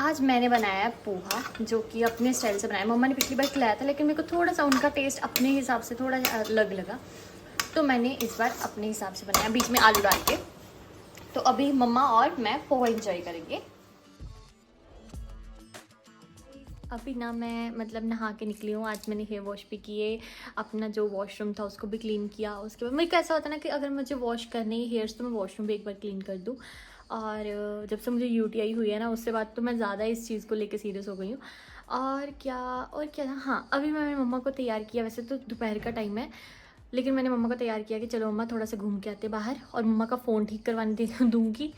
आज मैंने बनाया है पोहा, जो कि अपने स्टाइल से बनाया। मम्मा ने पिछली बार खिलाया था, लेकिन मेरे को थोड़ा सा उनका टेस्ट अपने हिसाब से थोड़ा अलग लगा, तो मैंने इस बार अपने हिसाब से बनाया, बीच में आलू डाल के। तो अभी मम्मा और मैं पोहा एंजॉय करेंगे। अभी ना मैं मतलब नहा के निकली हूँ। आज मैंने हेयर वॉश भी किए, अपना जो वॉशरूम था उसको भी क्लीन किया। उसके बाद मेरे को ऐसा होता है ना कि अगर मुझे वॉश करने ही हेयर्स तो मैं वॉशरूम भी एक बार क्लीन कर दूँ। और जब से मुझे यूटीआई हुई है ना, उससे बाद तो मैं ज़्यादा इस चीज़ को लेके सीरियस हो गई हूँ। और क्या था, हाँ अभी मैंने मम्मा को तैयार किया। वैसे तो दोपहर का टाइम है, लेकिन मैंने मम्मा को तैयार किया कि चलो मम्मा थोड़ा सा घूम के आते बाहर, और मम्मा का फ़ोन ठीक करवाने दे दूँगी।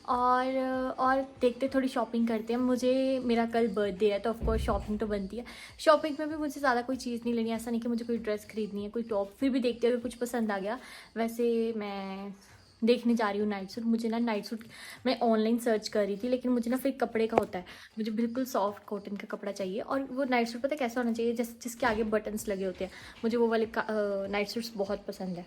और देखते थोड़ी शॉपिंग करते हैं। मेरा कल बर्थडे है, तो ऑफकोर्स शॉपिंग तो बनती है। शॉपिंग में भी मुझे ज़्यादा कोई चीज़ नहीं लेनी है। ऐसा नहीं कि मुझे कोई ड्रेस खरीदनी है, कोई टॉप, फिर भी देखते अगर कुछ पसंद आ गया। वैसे मैं देखने जा रही हूँ नाइट सूट। मुझे ना नाइट सूट मैं ऑनलाइन सर्च कर रही थी, लेकिन मुझे ना फिर कपड़े का होता है, मुझे बिल्कुल सॉफ्ट कॉटन का कपड़ा चाहिए। और वो नाइट सूट पता है कैसा होना चाहिए, जिसके आगे बटन्स लगे होते हैं। मुझे वो वाले नाइट सूट्स बहुत पसंद है।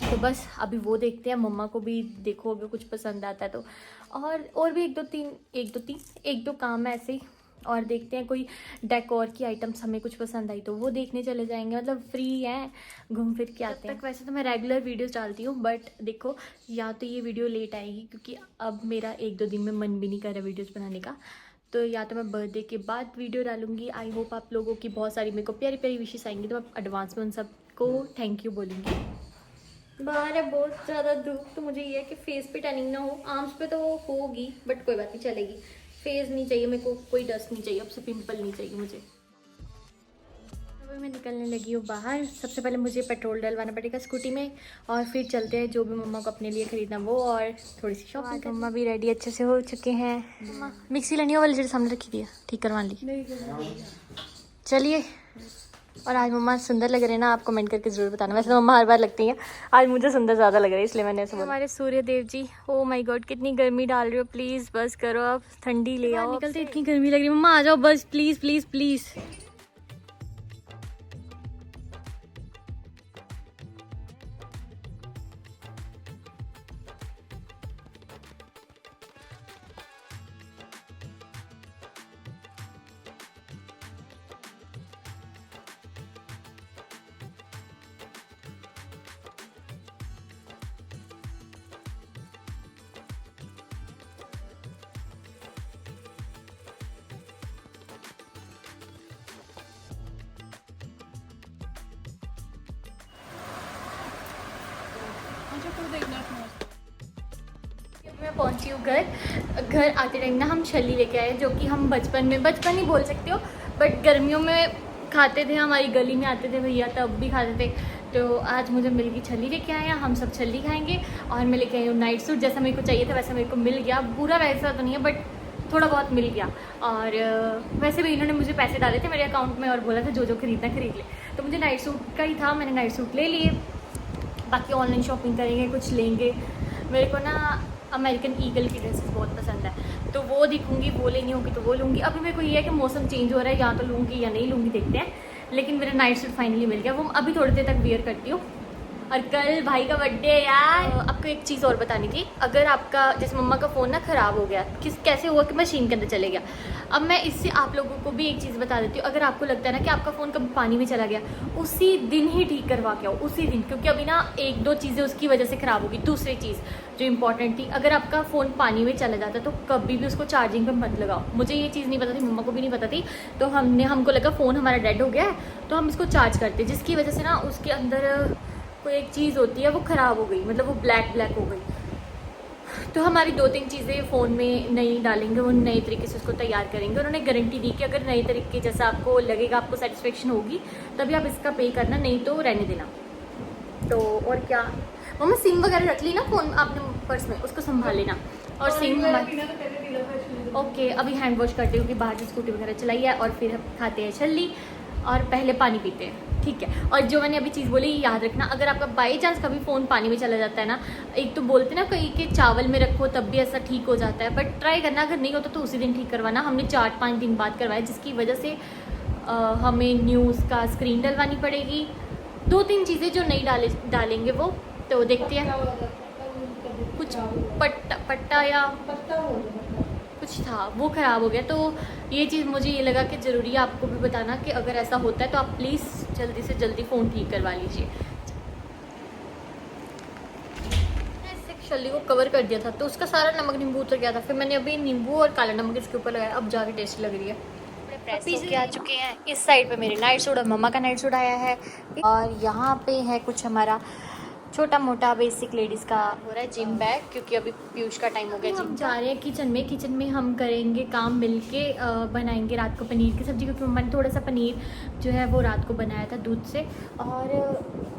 तो बस अभी वो देखते हैं। मम्मा को भी देखो अगर कुछ पसंद आता है तो। और भी एक दो काम है ऐसे ही। और देखते हैं कोई डेकोर की आइटम्स हमें कुछ पसंद आई तो वो देखने चले जाएंगे। मतलब फ्री हैं, घूम फिर के आते हैं। तक वैसे तो मैं रेगुलर वीडियोस डालती हूँ, बट देखो या तो ये वीडियो लेट आएगी, क्योंकि अब मेरा एक दो दिन में मन भी नहीं कर रहा वीडियोज़ बनाने का। तो या तो मैं बर्थडे के बाद वीडियो डालूंगी। आई होप आप लोगों की बहुत सारी मेरे को प्यारी प्यारी विशेस आएंगी, तो मैं एडवांस में उन सबको थैंक यू बोलूँगी। बाहर है बहुत ज़्यादा धूप, तो मुझे ये है कि फेस पे टैनिंग ना हो। आर्म्स पे तो होगी, बट कोई बात नहीं, चलेगी। फेस नहीं चाहिए मेरे को, कोई डस्ट नहीं चाहिए, अब से पिंपल नहीं चाहिए मुझे। अभी मैं निकलने लगी हूँ बाहर। सबसे पहले मुझे पेट्रोल डलवाना पड़ेगा स्कूटी में, और फिर चलते हैं जो भी मम्मा को अपने लिए खरीदना वो, और थोड़ी सी शॉपिंग। मम्मा भी रेडी अच्छे से हो चुके हैं। मम्मा मिक्सी लेनी हो वाली जो सामने रखी थी, ठीक करवा ली। चलिए। और आज मम्मा सुंदर लग रहे हैं ना, आप कमेंट करके जरूर बताना। वैसे तो मम्मा हर बार लगती हैं, आज मुझे सुंदर ज़्यादा लग रहा है, इसलिए मैंने ऐसा बोला। हमारे सूर्य Dev ji, oh my God कितनी गर्मी डाल रहे हो। प्लीज़ बस करो, आप ठंडी ले आओ। निकलते इतनी गर्मी लग रही है। मम्मा आ जाओ बस, प्लीज़ प्लीज़ प्लीज़। मैं पहुंची हूँ घर आते टाइम ना हम छल्ली लेके आए, जो कि हम बचपन नहीं बोल सकते हो, बट गर्मियों में खाते थे। हमारी गली में आते थे भैया, तब भी खाते थे। तो आज मुझे मिल गई छल्ली, लेके आए हैं हम सब छल्ली खाएंगे। और मैं लेके आई हूँ नाइट सूट, जैसा मेरे को चाहिए था वैसा मेरे को मिल गया। पूरा वैसा तो नहीं है, बट थोड़ा बहुत मिल गया। और वैसे भी इन्होंने मुझे पैसे डाले थे मेरे अकाउंट में, और बोला था जो जो खरीदना खरीद ले। तो मुझे नाइट सूट का ही था, मैंने नाइट सूट ले लिए। बाकी ऑनलाइन शॉपिंग करेंगे, कुछ लेंगे। मेरे को ना अमेरिकन ईगल की ड्रेसेस बहुत पसंद है, तो वो दिखूंगी, वो लेनी होगी तो वो लूँगी। अभी मेरे को ये है कि मौसम चेंज हो रहा है, या तो लूँगी या नहीं लूँगी, देखते हैं। लेकिन मेरा नाइट सूट फाइनली मिल गया, वो अभी थोड़ी देर तक वियर करती हूँ। और कल भाई का बर्थडे है यार। आपको एक चीज़ और बतानी थी। अगर आपका जैसे मम्मा का फ़ोन ना ख़राब हो गया, कैसे हुआ कि मशीन के अंदर चले गया। अब मैं इससे आप लोगों को भी एक चीज़ बता देती हूँ। अगर आपको लगता है ना कि आपका फ़ोन कभी पानी में चला गया, उसी दिन ही ठीक करवा के आओ, उसी दिन। क्योंकि अभी ना एक दो चीज़ें उसकी वजह से ख़राब होगी। दूसरी चीज़ जो इंपॉर्टेंट थी, अगर आपका फ़ोन पानी में चला जाता है तो कभी भी उसको चार्जिंग पर मत लगाओ। मुझे ये चीज़ नहीं पता थी, मम्मा को भी नहीं पता थी। तो हमको लगा फ़ोन हमारा डेड हो गया है, तो हम इसको चार्ज करते, जिसकी वजह से ना उसके अंदर कोई एक चीज़ होती है वो ख़राब हो गई, मतलब वो ब्लैक हो गई। तो हमारी दो तीन चीज़ें फ़ोन में नई डालेंगे, वो नए तरीके से उसको तैयार करेंगे। उन्होंने गारंटी दी कि अगर नए तरीके जैसा आपको लगेगा, आपको सेटिस्फेक्शन होगी, तभी आप इसका पे करना, नहीं तो रहने देना। तो और क्या, मम्मा सिम वगैरह रख ली ना फ़ोन आपने पर्स में, उसको संभाल लेना। और सिम ओके, अभी हैंड वॉश करते हो कि बाहर से स्कूटी वगैरह चलाई है, और फिर खाते हैं छल्ली, और पहले पानी पीते हैं, ठीक है। और जो मैंने अभी चीज़ बोली याद रखना, अगर आपका बाई चांस कभी फ़ोन पानी में चला जाता है ना, एक तो बोलते ना कहीं के चावल में रखो तब भी ऐसा ठीक हो जाता है, बट ट्राई करना, अगर नहीं होता तो उसी दिन ठीक करवाना। हमने 4-5 दिन बाद करवाया, जिसकी वजह से हमें न्यूज़ का स्क्रीन डलवानी पड़ेगी। 2-3 चीज़ें जो नहीं डालेंगे वो, तो देखते हैं। कुछ पट्टा या कुछ कुछ था वो ख़राब हो गया। तो ये चीज़ मुझे ये लगा कि ज़रूरी है आपको भी बताना कि अगर ऐसा होता है तो आप प्लीज़ जल्दी से जल्दी फ़ोन ठीक करवा लीजिए। छल्ली को कवर कर दिया था तो उसका सारा नमक नींबू उतर गया था। फिर मैंने अभी नींबू और काला नमक इसके ऊपर लगाया, अब जाके टेस्टी लग रही है। प्रेस होके आ चुके हैं। इस साइड पे मेरे नाइट सूट और मम्मा का नाइट सूट आया है और यहाँ पे है कुछ हमारा छोटा मोटा बेसिक लेडीज़ का हो रहा है जिम बैग, क्योंकि अभी पीयूष का टाइम हो गया। हम जा रहे हैं किचन में हम करेंगे काम मिलके, बनाएंगे रात को पनीर की सब्ज़ी, क्योंकि मम्मा ने थोड़ा सा पनीर जो है वो रात को बनाया था दूध से।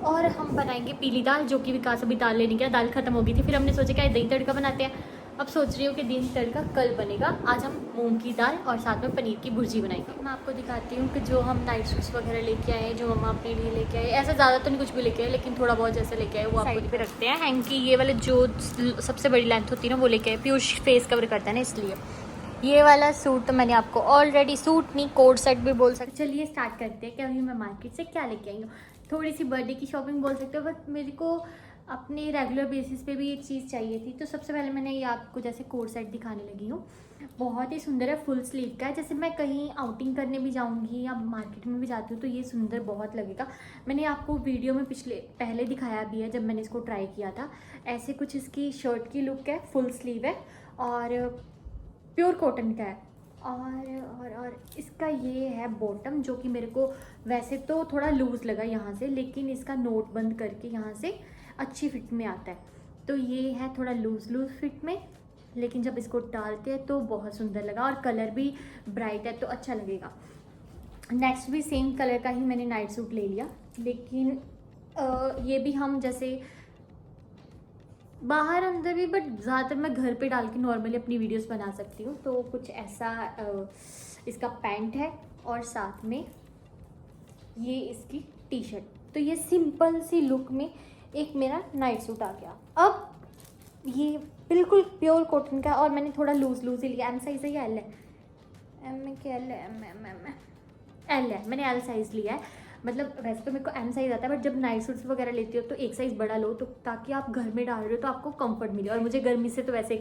और हम बनाएंगे पीली दाल, जो कि विकास अभी दाल लेने गया, दाल ख़त्म हो गई थी। फिर हमने सोचा कि दही तड़का बनाते हैं। अब सोच रही हूँ कि दही तड़का कल बनेगा। आज हम मूंग की दाल और साथ में पनीर की भुर्जी बनाएंगे। मैं आपको दिखाती हूँ कि जो हम नाइट सूट्स वगैरह लेके आए, जो मम्मा अपने लिए लेके आए, ऐसा ज़्यादा तो नहीं कुछ भी लेके आए, लेकिन थोड़ा बहुत जैसे लेके आए वो आपको पे रखते हैं हैंग की। ये वाले जो सबसे बड़ी लेंथ होती है ना वो लेके आए, पीयूष फेस कवर करता है ना इसलिए। ये वाला सूट तो मैंने आपको ऑलरेडी, सूट नहीं कोट सेट भी बोल सकते। चलिए स्टार्ट करते हैं कि अभी मैं मार्केट से क्या लेके आई हूँ। थोड़ी सी बर्थडे की शॉपिंग बोल सकते हो, बट मेरे को अपने रेगुलर बेसिस पे भी एक चीज़ चाहिए थी। तो सबसे पहले मैंने ये आपको जैसे कोट सेट दिखाने लगी हूँ। बहुत ही सुंदर है, फुल स्लीव का है। जैसे मैं कहीं आउटिंग करने भी जाऊँगी या मार्केट में भी जाती हूँ तो ये सुंदर बहुत लगेगा। मैंने आपको वीडियो में पहले दिखाया भी है जब मैंने इसको ट्राई किया था। ऐसे कुछ इसकी शर्ट की लुक है, फुल स्लीव है और प्योर कॉटन का है। और इसका ये है बॉटम, जो कि मेरे को वैसे तो थोड़ा लूज़ लगा यहाँ से, लेकिन इसका नोट बंद करके यहाँ से अच्छी फिट में आता है। तो ये है थोड़ा लूज़ फिट में, लेकिन जब इसको डालते हैं तो बहुत सुंदर लगा और कलर भी ब्राइट है तो अच्छा लगेगा। नेक्स्ट भी सेम कलर का ही मैंने नाइट सूट ले लिया, लेकिन ये भी हम जैसे बाहर अंदर भी, बट ज़्यादातर मैं घर पे डाल के नॉर्मली अपनी वीडियोस बना सकती हूँ। तो कुछ ऐसा इसका पैंट है और साथ में ये इसकी टी शर्ट। तो ये सिंपल सी लुक में एक मेरा नाइट सूट आ गया। अब ये बिल्कुल प्योर कॉटन का और मैंने थोड़ा लूज़ ही लिया। एम साइज़ है या एल है? एम में क्या एल है? एल है। मैंने एल साइज़ लिया है। मतलब वैसे तो मेरे को एम साइज़ आता है, बट जब नाइट सूट्स वगैरह लेती हो तो एक साइज़ बड़ा लो, तो ताकि आप घर में डाल रहे हो तो आपको कंफर्ट मिले। और मुझे गर्मी से तो वैसे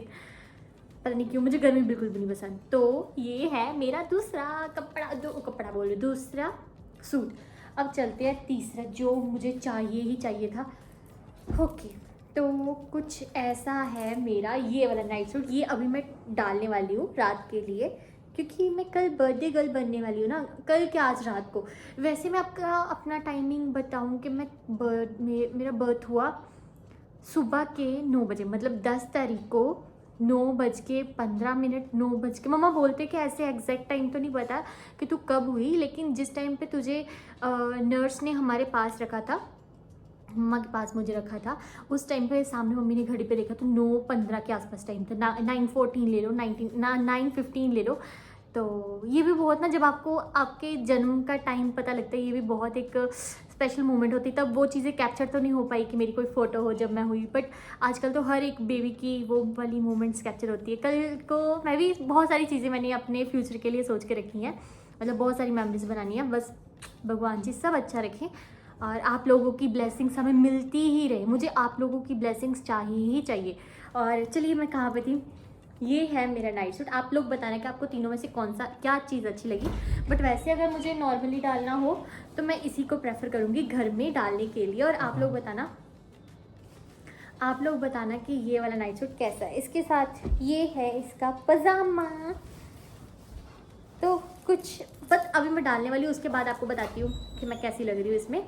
पता नहीं क्यों मुझे गर्मी बिल्कुल भी नहीं पसंद। तो ये है मेरा दूसरा दूसरा सूट। अब चलते हैं तीसरा, जो मुझे चाहिए ही चाहिए था। ओके, तो कुछ ऐसा है मेरा ये वाला नाइट सूट। ये अभी मैं डालने वाली हूँ रात के लिए, क्योंकि मैं कल बर्थडे गर्ल बनने वाली हूँ ना। कल क्या, आज रात को। वैसे मैं आपका अपना टाइमिंग बताऊँ कि मेरा बर्थ हुआ सुबह के 9 बजे, मतलब 10 तारीख को 9:15, 9 मम्मा बोलते कि ऐसे एग्जैक्ट टाइम तो नहीं पता कि तू कब हुई, लेकिन जिस टाइम पे तुझे नर्स ने हमारे पास रखा था, मम्मा के पास मुझे रखा था, उस टाइम पे सामने मम्मी ने घड़ी पे देखा तो 9:15 के आसपास टाइम था। 9:14 ले लो, 9:15 ले लो। तो ये भी बहुत ना, जब आपको आपके जन्म का टाइम पता लगता है, ये भी बहुत एक स्पेशल मोमेंट होती है। तब वो चीज़ें कैप्चर तो नहीं हो पाई कि मेरी कोई फ़ोटो हो जब मैं हुई, बट आजकल तो हर एक बेबी की वो वाली मोमेंट्स कैप्चर होती है। कल को मैं भी बहुत सारी चीज़ें मैंने अपने फ्यूचर के लिए सोच के रखी हैं, मतलब बहुत सारी मेमोरीज बनानी है। बस भगवान जी सब अच्छा रखें और आप लोगों की ब्लेसिंग्स हमें मिलती ही रहे। मुझे आप लोगों की ब्लेसिंग्स चाहिए ही चाहिए। और चलिए, मैं कहाँ पे थी। ये है मेरा नाइट सूट। आप लोग बताना कि आपको तीनों में से क्या चीज़ अच्छी लगी। बट वैसे अगर मुझे नॉर्मली डालना हो तो मैं इसी को प्रेफर करूँगी घर में डालने के लिए। और आप लोग बताना कि ये वाला नाइट सूट कैसा है। इसके साथ ये है इसका पजामा। तो कुछ बस अभी मैं डालने वाली हूँ, उसके बाद आपको बताती हूँ कि मैं कैसी लग रही हूँ इसमें।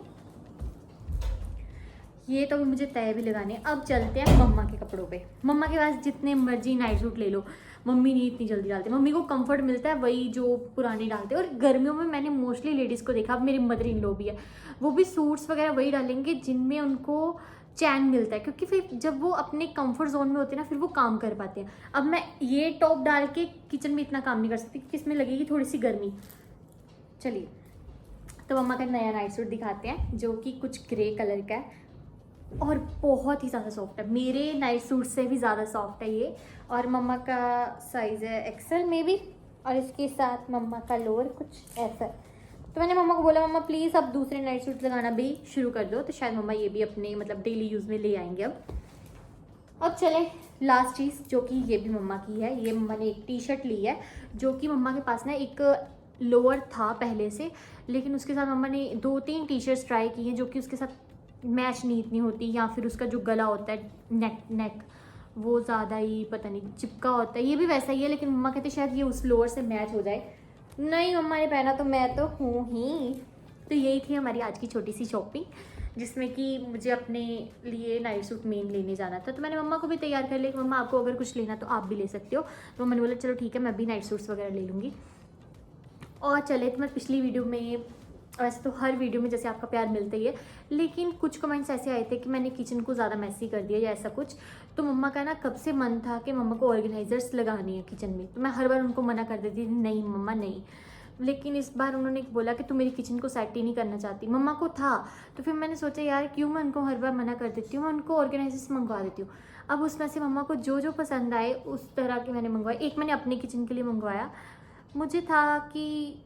ये तो अभी मुझे तय भी लगाने। अब चलते हैं मम्मा के कपड़ों पे। मम्मा के पास जितने मर्जी नाइट सूट ले लो, मम्मी नहीं इतनी जल्दी डालती। मम्मी को कंफर्ट मिलता है वही जो पुराने डालते हैं। और गर्मियों में मैंने मोस्टली लेडीज़ को देखा, अब मेरी मदर इन लॉ भी है, वो भी सूट्स वगैरह वही डालेंगे जिनमें उनको चैन मिलता है, क्योंकि फिर जब वो अपने कंफर्ट जोन में होते हैं ना, फिर वो काम कर पाते हैं। अब मैं ये टॉप डाल के किचन में इतना काम नहीं कर सकती क्योंकि इसमें लगेगी थोड़ी सी गर्मी। चलिए, तो मम्मा का नया नाइट सूट दिखाते हैं, जो कि कुछ ग्रे कलर का है और बहुत ही ज़्यादा सॉफ्ट है। मेरे नाइट सूट से भी ज़्यादा सॉफ्ट है ये। और मम्मा का साइज़ है एक्सेल में भी। और इसके साथ मम्मा का लोअर कुछ ऐसा है। तो मैंने मम्मा को बोला, मम्मा प्लीज़ अब दूसरे नाइट सूट लगाना भी शुरू कर दो। तो शायद मम्मा ये भी अपने मतलब डेली यूज़ में ले आएंगे अब। अब चले लास्ट चीज़, जो कि ये भी मम्मा की है। ये मम्मा ने एक टी शर्ट ली है, जो कि मम्मा के पास ना एक लोअर था पहले से, लेकिन उसके साथ मम्मा ने 2-3 टी शर्ट्स ट्राई की हैं जो कि उसके साथ मैच नहीं इतनी होती, या फिर उसका जो गला होता है नेक वो ज़्यादा ही पता नहीं चिपका होता है। ये भी वैसा ही है, लेकिन मम्मा कहते शायद ये उस लोअर से मैच हो जाए। नहीं, मम्मा ने पहना तो मैं तो हूँ ही। तो यही थी हमारी आज की छोटी सी शॉपिंग, जिसमें कि मुझे अपने लिए नाइट सूट मेन लेने जाना था। तो मैंने मम्मा को भी तैयार कर लिया कि मम्मा आपको अगर कुछ लेना तो आप भी ले सकते हो। तो मैंने बोला चलो ठीक है, मैं भी नाइट सूट्स वगैरह ले लूँगी। और चले, तो मैं पिछली वीडियो में, वैसे तो हर वीडियो में जैसे आपका प्यार मिलता ही है, लेकिन कुछ कमेंट्स ऐसे आए थे कि मैंने किचन को ज़्यादा मैसी कर दिया या ऐसा कुछ। तो मम्मा का ना कब से मन था कि मम्मा को ऑर्गेनाइजर्स लगानी है किचन में, तो मैं हर बार उनको मना कर देती थी, नहीं मम्मा नहीं। लेकिन इस बार उन्होंने बोला कि तू मेरी किचन को सेट ही नहीं करना चाहती। मम्मा को था, तो फिर मैंने सोचा यार क्यों मैं उनको हर बार मना कर देती हूँ, मैं उनको ऑर्गेनाइजर्स मंगवा देती हूँ। अब उसमें से मम्मा को जो जो पसंद आए उस तरह के मैंने मंगवाए। एक मैंने अपने किचन के लिए मंगवाया, मुझे था कि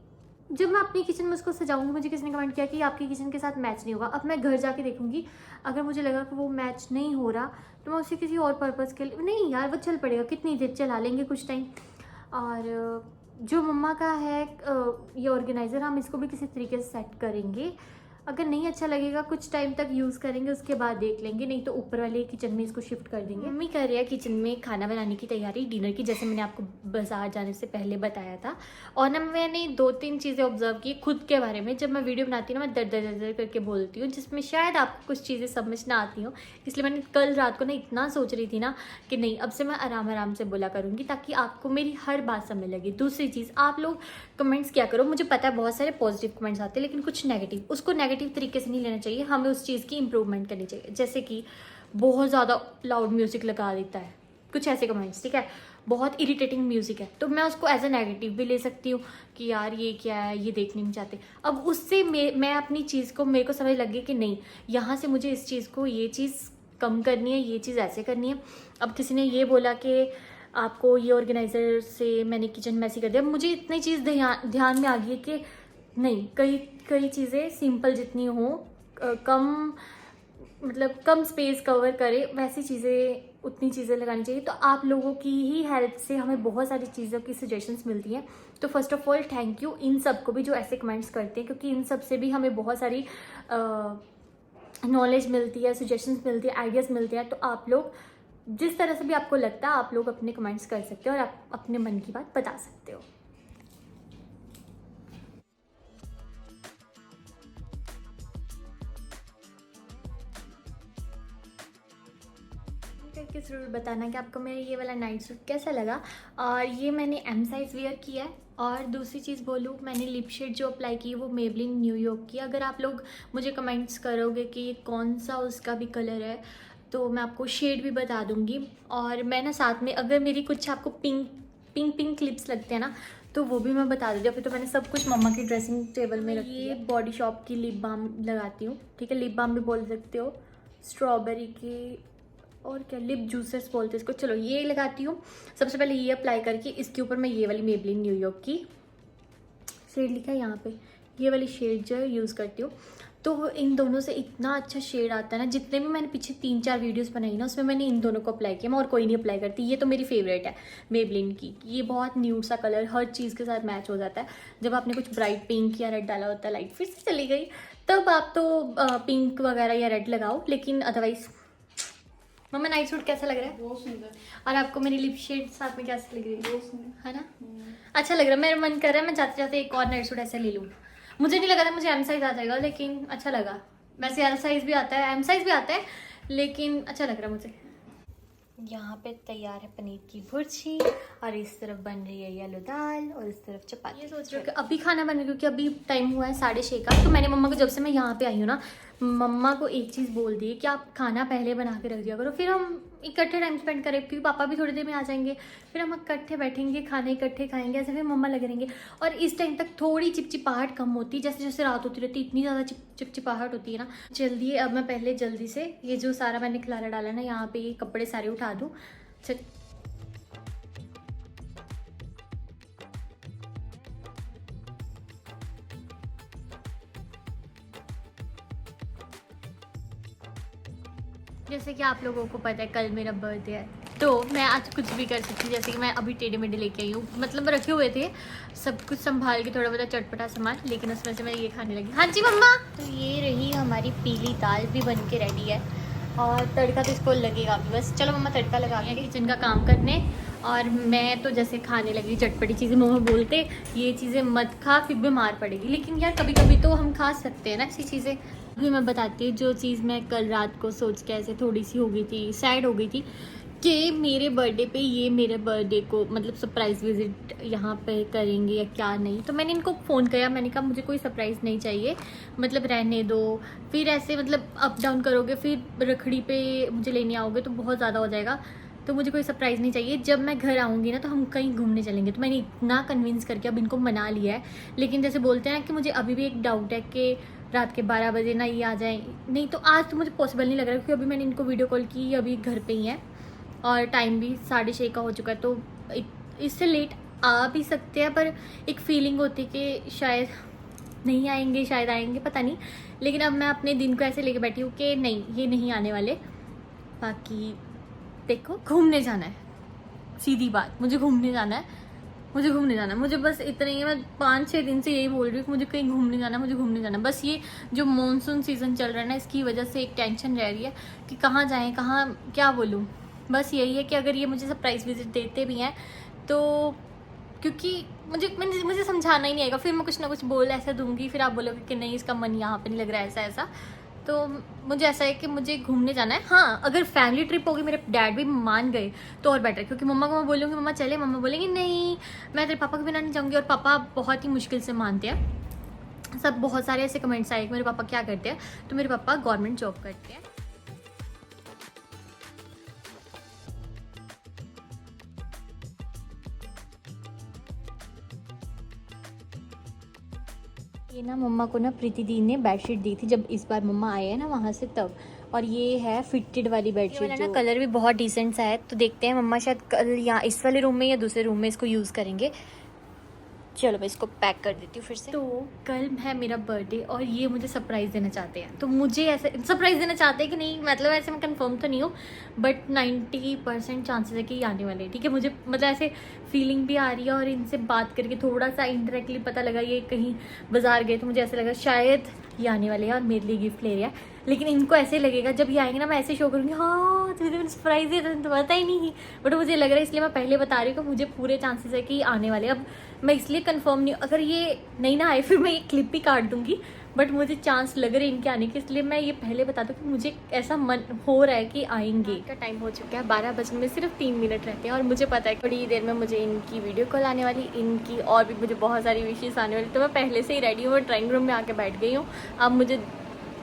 जब मैं अपनी किचन में उसको सजाऊंगी, मुझे किसी ने कमेंट किया कि आपकी किचन के साथ मैच नहीं होगा। अब मैं घर जाके देखूंगी, अगर मुझे लगा कि वो मैच नहीं हो रहा तो मैं उसे किसी और पर्पज़ के लिए, नहीं यार वो चल पड़ेगा, कितनी देर चला लेंगे कुछ टाइम। और जो मम्मा का है ये ऑर्गेनाइज़र, हम इसको भी किसी तरीके से सेट करेंगे। अगर नहीं अच्छा लगेगा कुछ टाइम तक यूज़ करेंगे, उसके बाद देख लेंगे, नहीं तो ऊपर वाले किचन में इसको शिफ्ट कर देंगे। मम्मी कर रही है किचन में खाना बनाने की तैयारी, डिनर की, जैसे मैंने आपको बाजार जाने से पहले बताया था। और ना मैंने 2-3 चीज़ें ऑब्जर्व की खुद के बारे में। जब मैं वीडियो बनाती हूँ ना, मैं दर दर दर दर करके बोलती हूँ, जिसमें शायद आपको कुछ चीज़ें समझ ना आती हूँ। इसलिए मैंने कल रात को ना इतना सोच रही थी ना कि नहीं, अब से मैं आराम आराम से बोला करूँगी, ताकि आपको मेरी हर बात समझ लगे। दूसरी चीज़, आप लोग कमेंट्स क्या करो, मुझे पता है बहुत सारे पॉजिटिव कमेंट्स आते हैं, लेकिन कुछ नेगेटिव, उसको नेगेटिव तरीके से नहीं लेना चाहिए, हमें उस चीज़ की इंप्रूवमेंट करनी चाहिए। जैसे कि बहुत ज़्यादा लाउड म्यूज़िक लगा देता है, कुछ ऐसे कमेंट्स, ठीक है, बहुत इरिटेटिंग म्यूज़िक है, तो मैं उसको एज अ नेगेटिव भी ले सकती हूँ कि यार ये क्या है, ये देखने नहीं चाहते। अब उससे मैं अपनी चीज़ को, मेरे को समझ लगी कि नहीं, यहाँ से मुझे इस चीज़ को, ये चीज़ कम करनी है, ये चीज़ ऐसे करनी है। अब किसी ने ये बोला कि आपको ये ऑर्गेनाइज़र से मैंने किचन मैसी कर दिया, मुझे इतनी चीज़ ध्यान में आ गई है कि नहीं, कई कई चीज़ें सिंपल जितनी हो, कम मतलब कम स्पेस कवर करे, वैसी चीज़ें, उतनी चीज़ें लगानी चाहिए। तो आप लोगों की ही हेल्प से हमें बहुत सारी चीज़ों की सजेशंस मिलती हैं। तो first of all thank you in सब को भी जो ऐसे कमेंट्स करते हैं, क्योंकि इन सब से भी हमें बहुत सारी नॉलेज मिलती है, सजेशंस मिलती है, आइडियाज़ मिलते हैं। तो आप लोग जिस तरह से भी आपको लगता है, आप लोग अपने कमेंट्स कर सकते हो और आप अपने मन की बात बता सकते हो। करके ज़रूर बताना कि आपको मेरा ये वाला नाइट सूट कैसा लगा। और ये मैंने एम साइज़ वेयर किया है। और दूसरी चीज़ बोलूँ, मैंने लिप शेड जो अप्लाई की है वो मेबलिन न्यूयॉर्क की। अगर आप लोग मुझे कमेंट्स करोगे कि ये कौन सा उसका भी कलर है, तो मैं आपको शेड भी बता दूँगी। और मैं ना साथ में, अगर मेरी कुछ आपको पिंक पिंक पिंक क्लिप्स लगते हैं ना, तो वो भी मैं बता दूँगी। अभी तो मैंने सब कुछ मम्मा की ड्रेसिंग टेबल में रखी है। बॉडी शॉप की लिप बाम लगाती हूँ, ठीक है, लिप बाम भी बोल सकते हो, स्ट्रॉबेरी की, और क्या, लिप जूसर्स बोलते हैं इसको। चलो ये लगाती हूँ सबसे पहले, ये अप्लाई करके इसके ऊपर मैं ये वाली मेबलिन न्यूयॉर्क की शेड, लिखा है यहाँ पे, ये वाली शेड जो है यूज़ करती हूँ। तो इन दोनों से इतना अच्छा शेड आता है ना, जितने भी मैंने पीछे 3-4 वीडियोस बनाई ना, उसमें मैंने इन दोनों को अप्लाई किया, मैं और कोई नहीं अप्लाई करती। ये तो मेरी फेवरेट है मेबलिन की। ये बहुत न्यूड सा कलर हर चीज़ के साथ मैच हो जाता है। जब आपने कुछ ब्राइट पिंक या रेड डाला होता है, लाइट फिर से चली गई, तब आप तो पिंक वगैरह या रेड लगाओ, लेकिन अदरवाइज। मम्मा नाइट सूट कैसा लग रहा है? बहुत सुंदर। और आपको मेरी लिप शेड साथ में कैसी लग रही है? बहुत सुंदर है ना? अच्छा लग रहा है। मेरा मन कर रहा है मैं जाते जाते एक और नाइट सूट ऐसा ले लूँ। मुझे नहीं लगा था मुझे एम साइज आ जाएगा, लेकिन अच्छा लगा। वैसे एल साइज भी आता है, एम साइज भी आता है, लेकिन अच्छा लग रहा है मुझे। यहाँ पे तैयार है पनीर की भुर्जी, और इस तरफ बन रही है येलो दाल, और इस तरफ चपाती। ये सोच रही हूँ कि अभी खाना बन रहा है, क्योंकि अभी टाइम हुआ है 6:30 का। तो मैंने मम्मा को, जब से मैं यहाँ पे आई हूँ ना, मम्मा को एक चीज़ बोल दी कि आप खाना पहले बना के रख दिया करो, फिर हम इकट्ठे टाइम स्पेंड करें, क्योंकि पापा भी थोड़ी देर में आ जाएंगे, फिर हम इकट्ठे बैठेंगे, खाने इकट्ठे खाएंगे, ऐसे फिर मम्मा लगे रहेंगे। और इस टाइम तक थोड़ी चिपचिपाहट कम होती, जैसे जैसे रात होती रहती इतनी ज़्यादा चिपचिपाहट होती है ना। जल्दी, अब मैं पहले जल्दी से ये जो सारा मैंने खिलारा डाला ना यहाँ पे, ये कपड़े सारे उठा दूँ। जैसे जैसे कि आप लोगों को पता है कल मेरा बर्थडे है, तो मैं आज कुछ भी कर सकती हूँ। जैसे कि मैं अभी टेढ़े मेढ़े लेके आई हूँ, मतलब रखे हुए थे सब कुछ संभाल के, थोड़ा बहुत चटपटा सामान, लेकिन उसमें से मैं ये खाने लगी। हाँ जी मम्मा। तो ये रही हमारी पीली दाल, भी बन के रेडी है और तड़का तो इसको लगेगा अभी बस। चलो मम्मा तड़का लगा के किचन का काम करने, और मैं तो जैसे खाने लगी चटपटी चीज़ें। मम्मा बोलते ये चीज़ें मत खा फिर बीमार पड़ेगी, लेकिन यार कभी कभी तो हम खा सकते हैं ना ऐसी चीज़ें। अभी मैं बताती हूँ जो चीज़ मैं कल रात को सोच के ऐसे थोड़ी सी हो गई थी, सैड हो गई थी कि मेरे बर्थडे पे ये मेरे बर्थडे को मतलब सरप्राइज़ विजिट यहाँ पे करेंगे या क्या नहीं। तो मैंने इनको फ़ोन किया, मैंने कहा मुझे कोई सरप्राइज़ नहीं चाहिए, मतलब रहने दो। फिर ऐसे मतलब अप डाउन करोगे, फिर रखड़ी पे मुझे लेने आओगे तो बहुत ज़्यादा हो जाएगा, तो मुझे कोई सरप्राइज़ नहीं चाहिए। जब मैं घर आऊँगी ना तो हम कहीं घूमने चलेंगे। तो मैंने इतना कन्विंस करके अब इनको मना लिया है, लेकिन जैसे बोलते हैं ना कि मुझे अभी भी एक डाउट है कि रात के 12 बजे ना ये आ जाए। नहीं तो आज तो मुझे पॉसिबल नहीं लग रहा, क्योंकि अभी मैंने इनको वीडियो कॉल की, अभी घर पे ही है और टाइम भी 6:30 का हो चुका है। तो इससे लेट आ भी सकते हैं, पर एक फीलिंग होती है कि शायद नहीं आएंगे, शायद आएंगे, पता नहीं। लेकिन अब मैं अपने दिन को ऐसे लेके बैठी हूँ कि नहीं, ये नहीं आने वाले। बाकी देखो, घूमने जाना है, सीधी बात, मुझे घूमने जाना है, मुझे घूमने जाना है। मुझे बस इतना ही है, मैं 5-6 दिन से यही बोल रही हूँ कि मुझे कहीं घूमने जाना है, मुझे घूमने जाना है। बस ये जो मॉनसून सीज़न चल रहा है ना, इसकी वजह से एक टेंशन रह रही है कि कहाँ जाएं, कहाँ क्या बोलूँ। बस यही है कि अगर ये मुझे सरप्राइज़ विजिट देते भी हैं तो, क्योंकि मुझे समझाना ही नहीं आएगा, फिर मैं कुछ ना कुछ बोल ऐसा दूंगी, फिर आप बोलोगे कि नहीं इसका मन यहाँ पे नहीं लग रहा है, ऐसा ऐसा। तो मुझे ऐसा है कि मुझे घूमने जाना है। हाँ, अगर फैमिली ट्रिप होगी, मेरे डैड भी मान गए तो और बेटर, क्योंकि मम्मा को मैं बोलूँगी मम्मा चले, मम्मा बोलेंगी नहीं मैं तेरे पापा के बिना नहीं जाऊँगी, और पापा बहुत ही मुश्किल से मानते हैं। सब बहुत सारे ऐसे कमेंट्स आए कि मेरे पापा क्या करते हैं, तो मेरे पापा गवर्नमेंट जॉब करते हैं। ये ना मम्मा को ना प्रीति दी ने बेडशीट दी थी जब इस बार मम्मा आए हैं ना वहाँ से तब, और ये है फिटेड वाली बेडशीट। जो ना कलर भी बहुत डिसेंट सा है, तो देखते हैं मम्मा शायद कल या इस वाले रूम में या दूसरे रूम में इसको यूज़ करेंगे। चलो मैं इसको पैक कर देती हूँ फिर से। तो कल है मेरा बर्थडे और ये मुझे सरप्राइज़ देना चाहते हैं, तो मुझे ऐसे सरप्राइज़ देना चाहते हैं कि नहीं, मतलब ऐसे मैं कंफर्म तो नहीं हूँ, बट 90% चांसेस है कि ये आने वाले हैं। ठीक है, मुझे मतलब ऐसे फीलिंग भी आ रही है, और इनसे बात करके थोड़ा सा इंडायरेक्टली पता लगा ये कहीं बाजार गए, तो मुझे ऐसा लगा शायद ये आने वाले हैं और मेरे लिए गिफ्ट ले रहे हैं। लेकिन इनको ऐसे लगेगा जब ये आएंगे ना, मैं ऐसे शो करूँगी हाँ तुझे सरप्राइज़ है, तो पता ही नहीं, बट मुझे लग रहा है, इसलिए मैं पहले बता रही हूँ कि मुझे पूरे चांसेस है कि ये आने वाले। अब मैं इसलिए कंफर्म नहीं, अगर ये नहीं ना आए फिर मैं ये क्लिप भी काट दूंगी, बट मुझे चांस लग रहे हैं इनके आने के, इसलिए मैं ये पहले बता दूँ कि मुझे ऐसा मन हो रहा है कि आएंगे। का टाइम हो चुका है, 12 बजने में सिर्फ 3 मिनट रहते हैं, और मुझे पता है थोड़ी देर में मुझे इनकी वीडियो कॉल आने वाली, इनकी और भी मुझे बहुत सारी विशेष आने वाली। तो मैं पहले से ही रेडी हूँ, मैं ड्राइंग रूम में आके बैठ गई हूँ। अब मुझे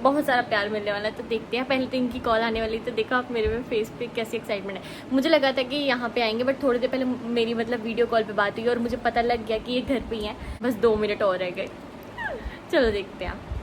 बहुत सारा प्यार मिलने वाला है, तो देखते हैं। पहले तो इनकी कॉल आने वाली, तो देखो आप मेरे फेस पे कैसी एक्साइटमेंट है। मुझे लगा था कि यहाँ पे आएंगे, बट थोड़ी देर पहले मेरी मतलब वीडियो कॉल पे बात हुई और मुझे पता लग गया कि ये घर पे ही है। बस 2 मिनट और रह गए, चलो देखते हैं।